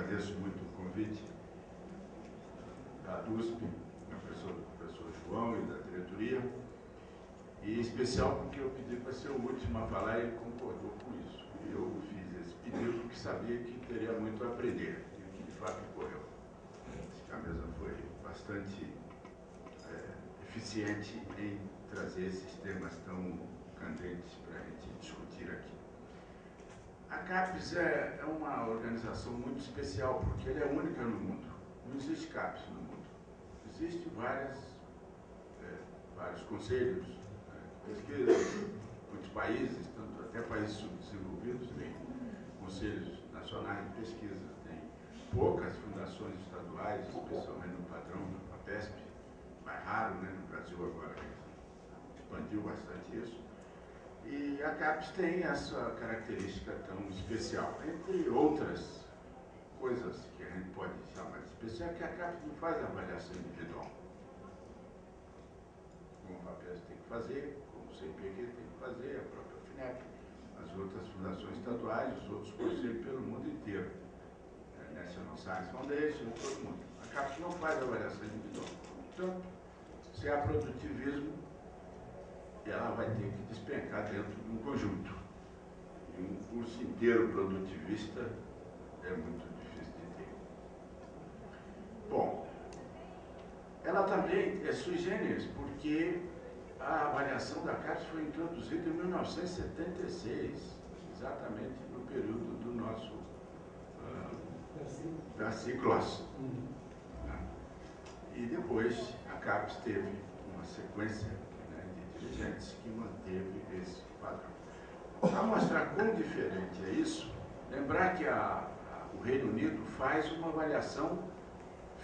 agradeço muito o convite da USP, do professor João e da diretoria, e em especial porque eu pedi para ser o último a falar e ele concordou com isso. E eu fiz esse pedido porque sabia que teria muito a aprender, e de fato ocorreu. A mesa foi bastante eficiente em trazer esses temas tão candentes para a gente discutir aqui. A CAPES é uma organização muito especial, porque ela é única no mundo. Não existe CAPES no mundo. Existem vários conselhos de pesquisa, muitos países, até países subdesenvolvidos, têm conselhos nacionais de pesquisa, tem poucas fundações estaduais, especialmente no padrão da FAPESP, mais raro, né, no Brasil agora expandiu bastante isso. E a CAPES tem essa característica tão especial, entre outras coisas que a gente pode chamar de especial, que a CAPES não faz avaliação individual. Como a FAPESP tem que fazer, como o CNPq tem que fazer, a própria FINEP, as outras fundações estaduais, os outros conselhos pelo mundo inteiro. National Science Foundation, todo mundo. A CAPES não faz avaliação individual. Então, se há produtivismo, ela vai ter que despencar dentro de um conjunto. E um curso inteiro produtivista é muito difícil de ter. Bom, ela também é sui generis, porque a avaliação da CAPES foi introduzida em 1976, exatamente no período do nosso Garcia-Closs. E depois a CAPES teve uma sequência de dirigentes que manteve esse padrão. Para mostrar quão diferente é isso, lembrar que o Reino Unido faz uma avaliação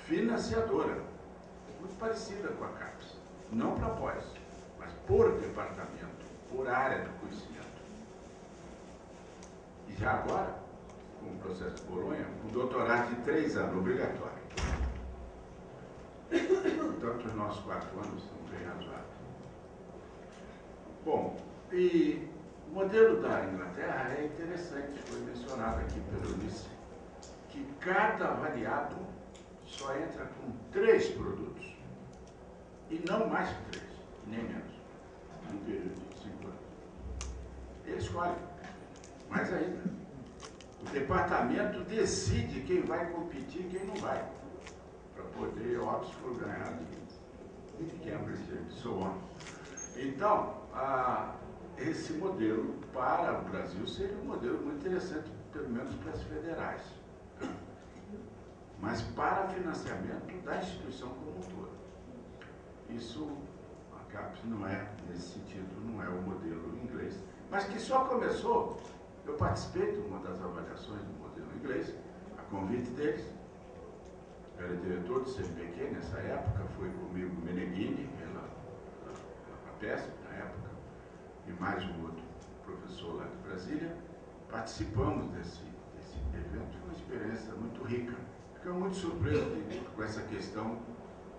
financiadora, muito parecida com a CAPES, não para pós, mas por departamento, por área do conhecimento. E já agora, com o processo de Bolonha, um doutorado de 3 anos, obrigatório. Portanto, os nossos 4 anos são bem razoáveis. Bom, e o modelo da Inglaterra é interessante, foi mencionado aqui pelo Ulisses, que cada avaliado só entra com 3 produtos, e não mais que 3, nem menos, num período de 5 anos. Ele escolhe, mais ainda. O departamento decide quem vai competir e quem não vai, para poder Oxford ganhar de Cambridge e so on. Então, esse modelo para o Brasil seria um modelo muito interessante, pelo menos para as federais, mas para financiamento da instituição como um todo. Isso, a CAPES não é, nesse sentido, não é o modelo inglês, mas que só começou, eu participei de uma das avaliações do modelo inglês, a convite deles, eu era diretor do CNPq nessa época, foi comigo Meneghini, pela FAPESP na época, e mais um outro professor lá de Brasília. Participamos desse evento, foi uma experiência muito rica. Fiquei muito surpreso com essa questão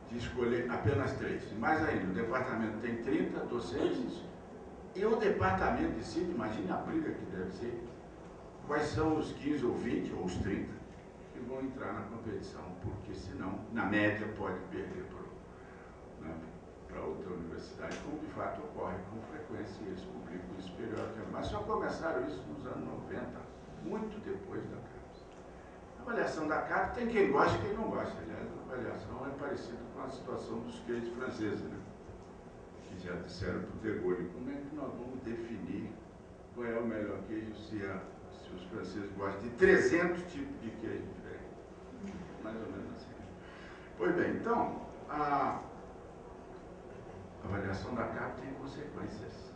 de escolher apenas 3. Mais ainda, o departamento tem 30 docentes e o departamento decide, imagine a briga que deve ser, quais são os 15 ou 20 ou os 30 que vão entrar na competição, porque senão, na média, pode perder para outra universidade, como de fato ocorre com frequência, e eles publicam isso periodicamente. Mas só começaram isso nos anos 90, muito depois da CAPES. A avaliação da CAPES tem quem gosta e quem não gosta. Aliás, a avaliação é parecida com a situação dos queijos franceses, né? Que já disseram para o De Gaulle, como é que nós vamos definir qual é o melhor queijo se os franceses gostam de 300 tipos de queijo diferentes? Mais ou menos assim. Pois bem, então, a avaliação da CAPES tem consequências.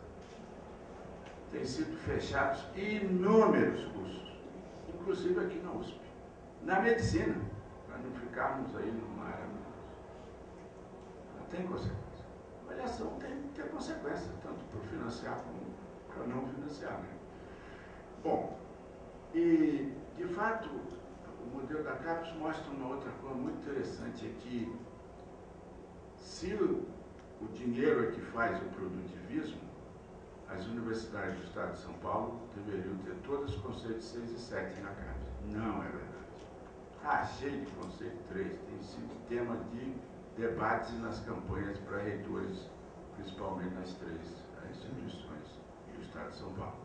Tem sido fechados inúmeros cursos, inclusive aqui na USP. Na medicina, para não ficarmos aí numa área não tem consequência. A avaliação tem que ter consequência, tanto para financiar como para não financiar, né? Bom, e de fato, o modelo da CAPES mostra uma outra coisa muito interessante, é que se o dinheiro é que faz o produtivismo, as universidades do Estado de São Paulo deveriam ter todas os conceitos 6 e 7 na CAPES. Não é verdade. cheio de conceito 3, tem sido tema de debates nas campanhas para reitores, principalmente nas 3 instituições do Estado de São Paulo.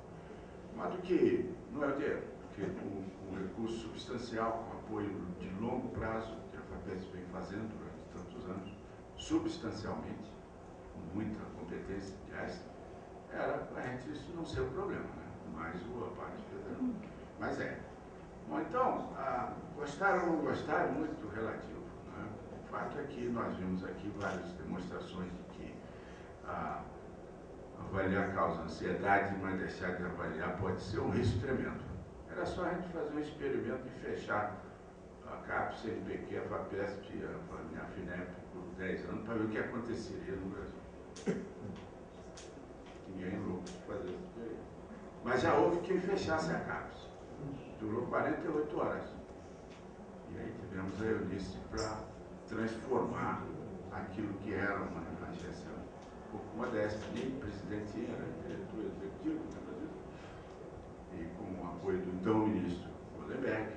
De modo que não é o dinheiro, porque um recurso substancial, com apoio de longo prazo, que a FAPESP vem fazendo durante tantos anos, substancialmente, com muita competência, aliás, era a gente isso não ser o problema, né? Mais a parte federal. Mas é. Bom, então, gostaram ou não gostaram, muito relativo. Né? O fato é que nós vimos aqui várias demonstrações de que avaliar a causa ansiedade, mas deixar de avaliar pode ser um risco tremendo. Era só a gente fazer um experimento e fechar a CAPES, a CNPq, a FAPESP, a FINEP por 10 anos para ver o que aconteceria no Brasil. Ninguém é louco de fazer esse experimento. Mas já houve quem fechasse a CAPES. Durou 48 horas. E aí tivemos a Eunice para transformar aquilo que era uma agência um pouco modesta, nem presidente era, diretor executivo, no Brasil. E com o apoio do então ministro Goldenberg,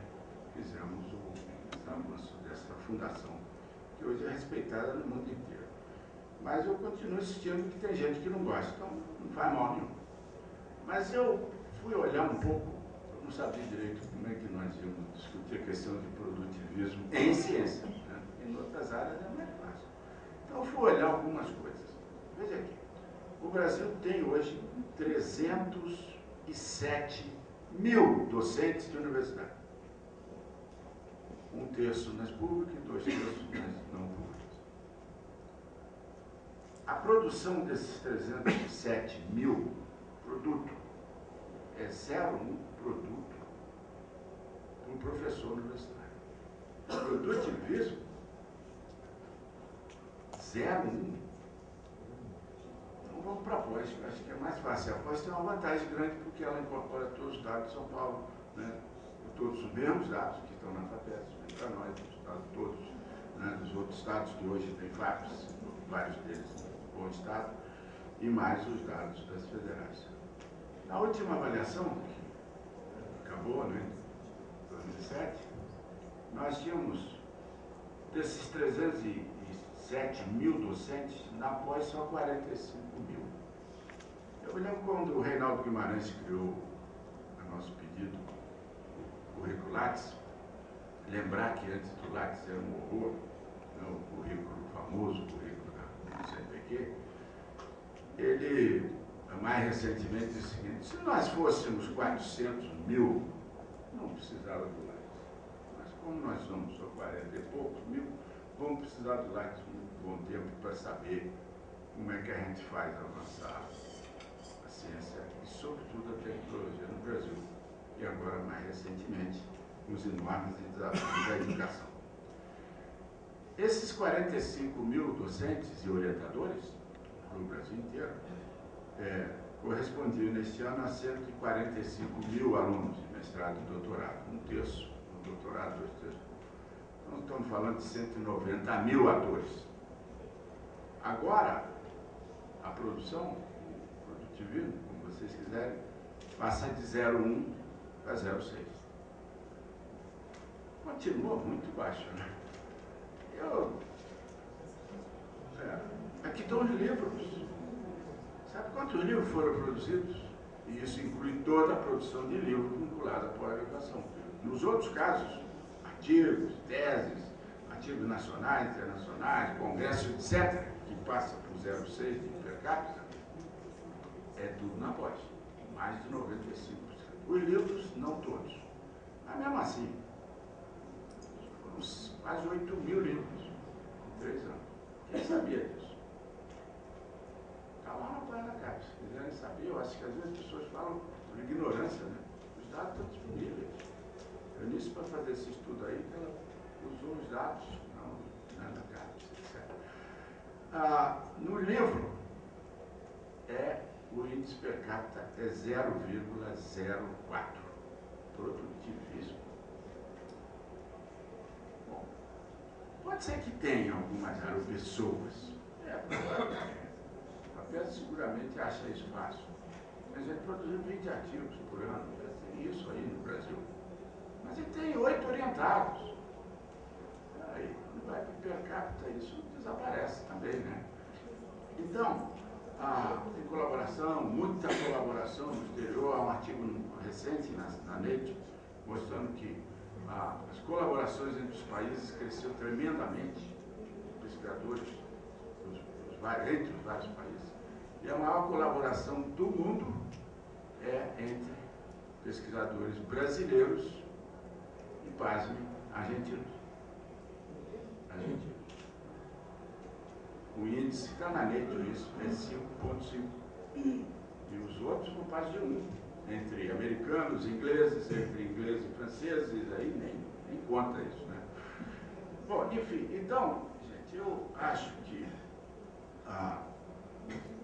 fizemos o avanço dessa fundação, que hoje é respeitada no mundo inteiro. Mas eu continuo insistindo que tem gente que não gosta, então não faz mal nenhum. Mas eu fui olhar um pouco, eu não sabia direito como é que nós íamos discutir a questão de produtivismo em ciência, né? Em outras áreas é mais fácil. Então eu fui olhar algumas coisas. Veja aqui, o Brasil tem hoje 307 mil docentes de universidade. 1/3 nas públicas e 2/3 nas não públicas. A produção desses 307 mil produto é 0,1 produto por professor universitário. Produtivismo 0,1. Então vamos para a pós, que eu acho que é mais fácil. A pós tem uma vantagem grande porque ela incorpora todos os dados de São Paulo, né? Todos os mesmos dados que estão na FAPESP, para nós, os dados todos, né? Dos outros estados que hoje tem FAPES, vários deles em bom estado, e mais os dados das federais. Na última avaliação, que acabou, né, em 2007, nós tínhamos, desses 307 mil docentes, na pós só 45 mil. Eu me lembro quando o Reinaldo Guimarães criou, a nosso pedido, o currículo Lattes, lembrar que antes do Lattes era um horror, né, o currículo, o famoso currículo da CNPq, ele, mais recentemente, disse o seguinte: se nós fôssemos 400 mil, não precisava do Lattes. Mas como nós somos só 40 e poucos mil, vamos precisar do Lattes muito bom tempo para saber como é que a gente faz avançar a ciência e, sobretudo, a tecnologia no Brasil. E agora, mais recentemente, os enormes desafios da educação. Esses 45 mil docentes e orientadores no Brasil inteiro correspondiam neste ano a 145 mil alunos de mestrado e doutorado, 1/3 no doutorado, 2/3. Então estamos falando de 190 mil atores. Agora, a produção, o produtivismo, como vocês quiserem, passa de 0,1 para 0,6. Continua muito baixo, né? Aqui estão os livros. Sabe quantos livros foram produzidos? E isso inclui toda a produção de livros vinculada à pós-graduação. Nos outros casos, artigos, teses, artigos nacionais, internacionais, congressos, etc., que passa por 0,6 de per capita, é tudo na pós, mais de 95%. Os livros, não todos. Mas mesmo assim, foram quase 8 mil livros em 3 anos. Quem sabia disso? Está lá na página da CAPES. Se quiserem saber, eu acho que às vezes as pessoas falam por ignorância, né? Os dados estão disponíveis. Eu disse para fazer esse estudo aí, que ela usou os dados na CAPES, etc. No livro, o índice per capita é 0,04. Produtivismo. Bom, pode ser que tenha algumas pessoas. Provavelmente. A PES seguramente acha isso fácil. Mas ele produziu 20 artigos por ano, tem isso aí no Brasil. Mas ele tem 8 orientados. Então, tem colaboração, muita colaboração no exterior. Há um artigo recente na Nature mostrando que as colaborações entre os países cresceu tremendamente, pesquisadores entre os vários países. E a maior colaboração do mundo é entre pesquisadores brasileiros e, pasme, argentinos. O índice está na Nature, isso é 5,5. E os outros não passam de 1. Entre americanos, ingleses, entre ingleses e franceses, aí nem conta isso, né? Bom, enfim, então, gente, eu acho que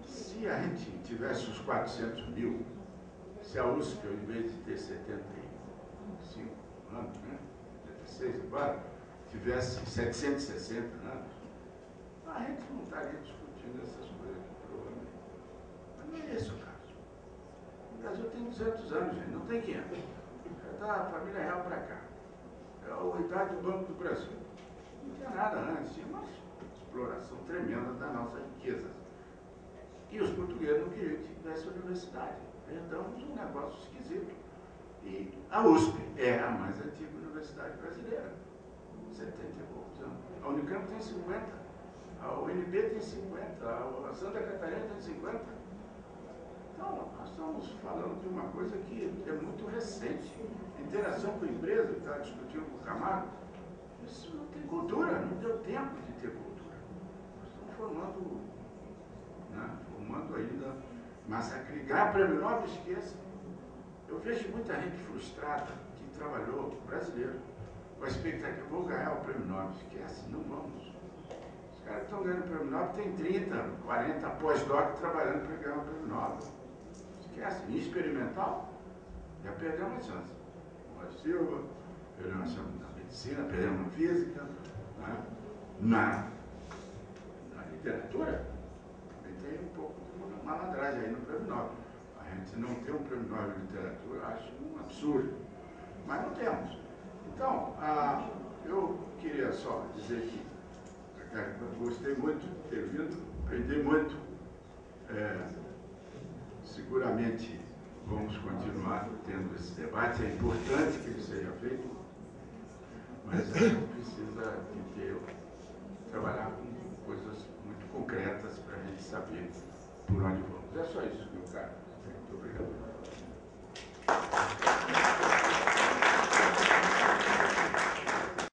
se a gente tivesse os 400 mil, se a USP, ao invés de ter 75 anos, né, 76 agora, tivesse 760 anos, a gente não estaria discutindo essas coisas aqui, provavelmente. Mas não é esse o caso. O Brasil tem 200 anos, gente, não tem 500. É da família real para cá. É a idade do Banco do Brasil. Não tinha nada antes, tinha uma exploração tremenda das nossas riquezas. E os portugueses não queriam que tivesse universidade. Herdamos um negócio esquisito. E a USP é a mais antiga universidade brasileira. 70 e poucos anos. A Unicamp tem 50. A UNB tem 50. A Santa Catarina tem 50. Então, nós estamos falando de uma coisa que é muito recente. Interação com a empresa, que está discutindo com o Camargo, isso não tem cultura, não deu tempo de ter cultura. Nós estamos formando ainda massa crítica. Prêmio Nobel, esqueça. Eu vejo muita gente frustrada que trabalhou, brasileiro, com a expectativa, vou ganhar o Prêmio Nobel. Esquece, não vamos. Os caras que estão ganhando o Prêmio Nobel têm 30, 40 pós-doc trabalhando para ganhar o Prêmio Nobel. Esquece, em experimental, já perdemos a chance. Roda Silva, perdemos a chance na medicina, perdemos na física, né? na literatura, também tem um pouco de malandragem aí no Prêmio Nobel. A gente não ter um Prêmio Nobel de literatura, acho um absurdo, mas não temos. Então, eu queria só dizer que gostei muito de ter vindo, aprendi muito. Seguramente vamos continuar tendo esse debate, é importante que ele seja feito, mas a gente precisa trabalhar com coisas muito concretas para a gente saber por onde vamos. É só isso, meu caro. Muito obrigado.